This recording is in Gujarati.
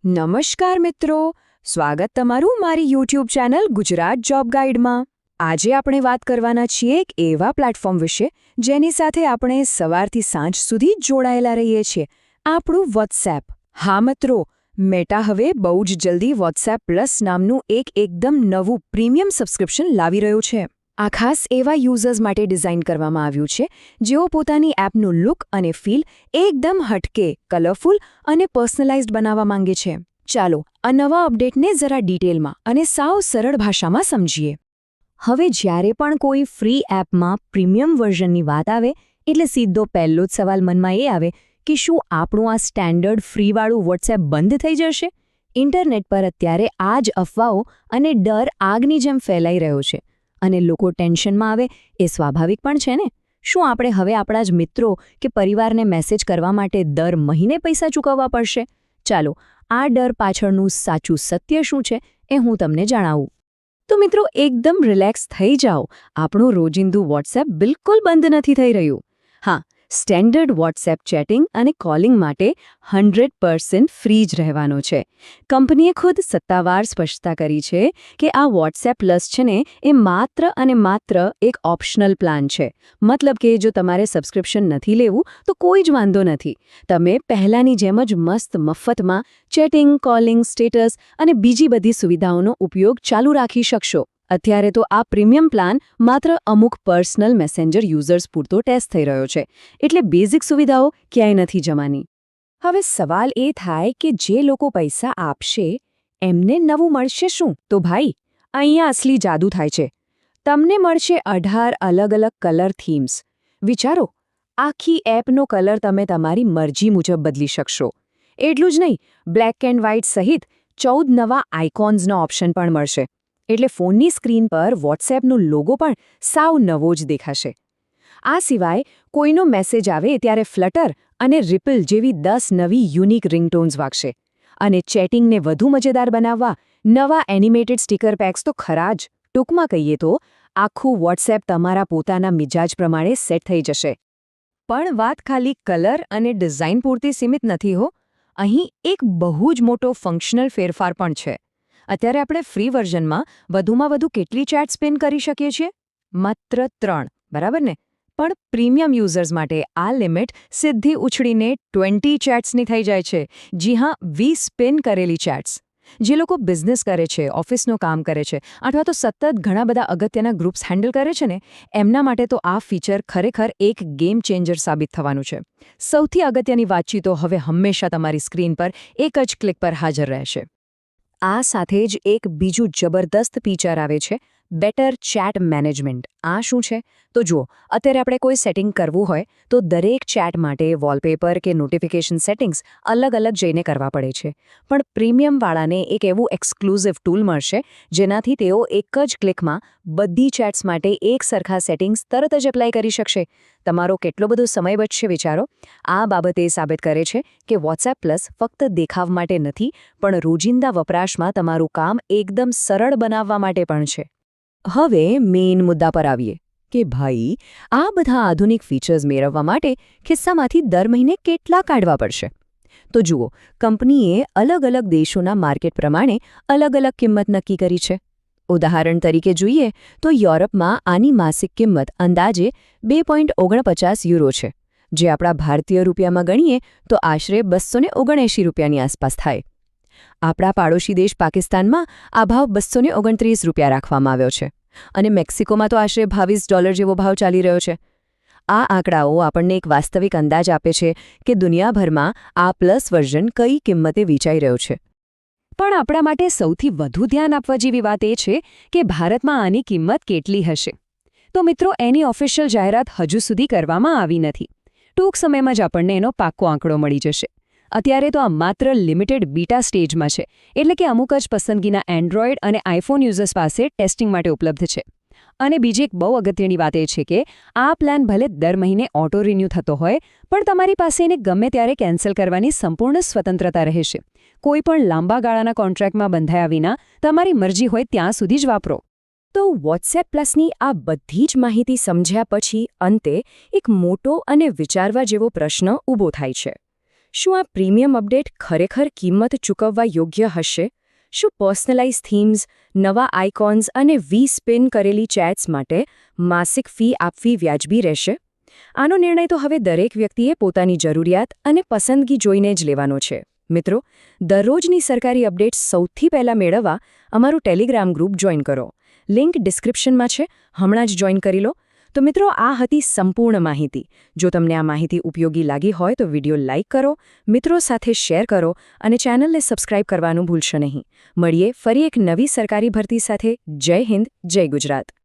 નમસ્કાર મિત્રો, સ્વાગત તમારું મારી યુટ્યુબ ચેનલ ગુજરાત જોબ ગાઈડમાં। આજે આપણે વાત કરવાના છીએ એક એવા પ્લેટફોર્મ વિશે જેની સાથે આપણે સવારથી સાંજ સુધી જોડાયેલા રહીએ છીએ, આપણું વોટ્સએપ। હા મિત્રો, મેટા હવે બહુ જ જલ્દી વોટ્સએપ પ્લસ નામનું એક એકદમ નવું પ્રીમિયમ સબસ્ક્રિપ્શન લાવી રહ્યું છે। આ ખાસ એવા યુઝર્સ માટે ડિઝાઇન કરવામાં આવ્યું છે જેઓ પોતાની એપનું લુક અને ફીલ એકદમ હટકે, કલરફુલ અને પર્સનલાઇઝ્ડ બનાવવા માંગે છે। ચાલો આ નવા અપડેટને જરા ડિટેલમાં અને સાવ સરળ ભાષામાં સમજીએ। હવે જ્યારે પણ કોઈ ફ્રી એપમાં પ્રીમિયમ વર્ઝનની વાત આવે એટલે સીધો પહેલો જ સવાલ મનમાં એ આવે કે શું આપણું આ સ્ટેન્ડર્ડ ફ્રીવાળું વોટ્સએપ બંધ થઈ જશે? ઇન્ટરનેટ પર અત્યારે આ જ અફવાઓ અને ડર આગની જેમ ફેલાઈ રહ્યો છે અને લોકો ટેન્શનમાં આવે એ સ્વાભાવિક પણ છે ને। શું આપણે હવે આપણા જ મિત્રો કે પરિવારને મેસેજ કરવા માટે દર મહિને પૈસા ચૂકવવા પડશે? ચાલો આ ડર પાછળનું સાચું સત્ય શું છે એ હું તમને જણાવું। તો મિત્રો, એકદમ રિલેક્સ થઈ જાઓ, આપણું રોજિંદુ વોટ્સએપ બિલકુલ બંધ નથી થઈ રહ્યું। હા, સ્ટેન્ડર્ડ વોટ્સએપ ચેટિંગ અને કોલિંગ માટે 100% ફ્રી જ રહેવાનો છે। કંપનીએ ખુદ સત્તાવાર સ્પષ્ટતા કરી છે કે આ વોટ્સએપ પ્લસ છે ને એ માત્ર અને માત્ર એક ઓપ્શનલ પ્લાન છે। મતલબ કે જો તમારે સબસ્ક્રિપ્શન નથી લેવું તો કોઈ જ વાંધો નથી, તમે પહેલાંની જેમ જ મસ્ત મફતમાં ચેટિંગ, કોલિંગ, સ્ટેટસ અને બીજી બધી સુવિધાઓનો ઉપયોગ ચાલુ રાખી શકશો। અત્યારે તો આ પ્રીમિયમ પ્લાન માત્ર અમુક પર્સનલ મેસેન્જર યુઝર્સ પૂરતો ટેસ્ટ થઈ રહ્યો છે, એટલે બેઝિક સુવિધાઓ ક્યાંય નથી જવાની। હવે સવાલ એ થાય કે જે લોકો પૈસા આપશે એમને નવું મળશે શું? તો ભાઈ, અહીંયા અસલી જાદુ થાય છે। તમને મળશે 18 અલગ અલગ કલર થીમ્સ। વિચારો, આખી એપનો કલર તમે તમારી મરજી મુજબ બદલી શકશો। એટલું જ નહીં, બ્લેક એન્ડ વ્હાઇટ સહિત 14 નવા આઇકોન્સનો ઓપ્શન પણ મળશે, એટલે ફોનની સ્ક્રીન પર વોટ્સએપનું લોગો પણ સાવ નવો જ દેખાશે। આ સિવાય કોઈનો મેસેજ આવે ત્યારે ફ્લટર અને રિપલ જેવી 10 નવી યુનિક રિંગટોન્સ વાગશે, અને ચેટિંગને વધુ મજેદાર બનાવવા નવા એનિમેટેડ સ્ટીકર પેક્સ તો ખરા જ। ટૂંકમાં કહીએ તો આખું વોટ્સએપ તમારા પોતાના મિજાજ પ્રમાણે સેટ થઈ જશે। પણ વાત ખાલી કલર અને ડિઝાઇન પૂરતી સીમિત નથી હો, અહીં એક બહુ જ મોટો ફંક્શનલ ફેરફાર પણ છે। અત્યારે આપણે ફ્રી વર્ઝનમાં વધુમાં વધુ કેટલી ચેટ સ્પિન કરી શકીએ છીએ? માત્ર 3, બરાબર ને? પણ પ્રીમિયમ યુઝર્સ માટે આ લિમિટ સીધી ઉછળીને 20 ચેટ્સની થઈ જાય છે। જી હા, 20 સ્પિન કરેલી ચેટ્સ। જે લોકો બિઝનેસ કરે છે, ઓફિસનું કામ કરે છે અથવા તો સતત ઘણા બધા અગત્યના ગ્રુપ્સ હેન્ડલ કરે છે ને, એમના માટે તો આ ફીચર ખરેખર એક ગેમ ચેન્જર સાબિત થવાનું છે। સૌથી અગત્યની વાતચીતો હવે હંમેશા તમારી સ્ક્રીન પર એક જ ક્લિક પર હાજર રહેશે। આ સાથે જ એક બીજું જબરદસ્ત ફીચર આવે છે, બેટર ચેટ મેનેજમેન્ટ। આ શું છે? તો જુઓ, અત્યારે આપણે કોઈ સેટિંગ કરવું હોય તો દરેક ચેટ માટે વોલપેપર કે નોટિફિકેશન સેટિંગ્સ અલગ અલગ જઈને કરવા પડે છે, પણ પ્રીમિયમવાળાને એક એવું એક્સક્લુઝિવ ટૂલ મળશે જેનાથી તેઓ એક જ ક્લિકમાં બધી ચેટ્સ માટે એક સરખા સેટિંગ્સ તરત જ એપ્લાય કરી શકશે। તમારો કેટલો બધો સમય બચશે વિચારો। આ બાબત એ સાબિત કરે છે કે વોટ્સએપ પ્લસ ફક્ત દેખાવ માટે નથી, પણ રોજિંદા વપરાશમાં તમારું કામ એકદમ સરળ બનાવવા માટે પણ છે। હવે મેઇન મુદ્દા પર આવીએ કે ભાઈ, આ બધા આધુનિક ફીચર્સ મેળવવા માટે ખિસ્સામાંથી દર મહિને કેટલા કાઢવા પડશે? તો જુઓ, કંપનીએ અલગ અલગ દેશોના માર્કેટ પ્રમાણે અલગ અલગ કિંમત નક્કી કરી છે। ઉદાહરણ તરીકે જોઈએ તો યુરોપમાં આની માસિક કિંમત અંદાજે 2.49 યુરો છે, જે આપણા ભારતીય રૂપિયામાં ગણીએ તો આશરે 279 રૂપિયાની આસપાસ થાય। આપણા પાડોશી દેશ પાકિસ્તાનમાં આ ભાવ 229 રૂપિયા રાખવામાં આવ્યો છે, અને મેક્સિકોમાં તો આશરે $22 જેવો ભાવ ચાલી રહ્યો છે। આ આંકડાઓ આપણને એક વાસ્તવિક અંદાજ આપે છે કે દુનિયાભરમાં આ પ્લસ વર્ઝન કઈ કિંમતે વેચાઈ રહ્યો છે। પણ આપણા માટે સૌથી વધુ ધ્યાન આપવા જેવી વાત એ છે કે ભારતમાં આની કિંમત કેટલી હશે? તો મિત્રો, એની ઓફિશિયલ જાહેરાત હજુ સુધી કરવામાં આવી નથી। ટૂંક સમયમાં જ આપણને એનો પાક્કો આંકડો મળી જશે। અત્યારે તો આ માત્ર લિમિટેડ બીટા સ્ટેજમાં છે, એટલે કે અમુક જ પસંદગીના એન્ડ્રોઇડ અને આઈફોન યુઝર્સ પાસે ટેસ્ટિંગ માટે ઉપલબ્ધ છે। અને બીજી એક બહુ અગત્યની વાત એ છે કે આ પ્લાન ભલે દર મહિને ઓટો રિન્યૂ થતો હોય, પણ તમારી પાસે એને ગમે ત્યારે કેન્સલ કરવાની સંપૂર્ણ સ્વતંત્રતા રહેશે। કોઈ પણ લાંબા ગાળાના કોન્ટ્રાક્ટમાં બંધાયા વિના તમારી મરજી હોય ત્યાં સુધી જ વાપરો। તો વોટ્સએપ પ્લસની આ બધી જ માહિતી સમજ્યા પછી અંતે એક મોટો અને વિચારવા જેવો પ્રશ્ન ઊભો થાય છે। શું આ પ્રીમિયમ અપડેટ ખરેખર કિંમત ચૂકવવા યોગ્ય હશે? શું પર્સનલાઇઝ થીમ્સ, નવા આઇકોન્સ અને સ્પિન કરેલી ચેટ્સ માટે માસિક ફી આપવી વ્યાજબી રહેશે? આનો નિર્ણય તો હવે દરેક વ્યક્તિએ પોતાની જરૂરિયાત અને પસંદગી જોઈને જ લેવાનો છે. મિત્રો, દરરોજની સરકારી અપડેટ્સ સૌથી પહેલાં મેળવવા અમારું ટેલિગ્રામ ગ્રુપ જોઈન કરો. લિંક ડિસ્ક્રિપ્શનમાં છે, હમણાં જ જોઈન કરી લો. તો મિત્રો, આ હતી સંપૂર્ણ માહિતી. જો તમને આ માહિતી ઉપયોગી લાગી હોય તો વિડીયો લાઇક કરો, મિત્રો સાથે શેર કરો અને ચેનલને સબસ્ક્રાઇબ કરવાનું ભૂલશો નહીં. મળીએ ફરી એક નવી સરકારી ભરતી સાથે. જય હિન્દ, જય ગુજરાત.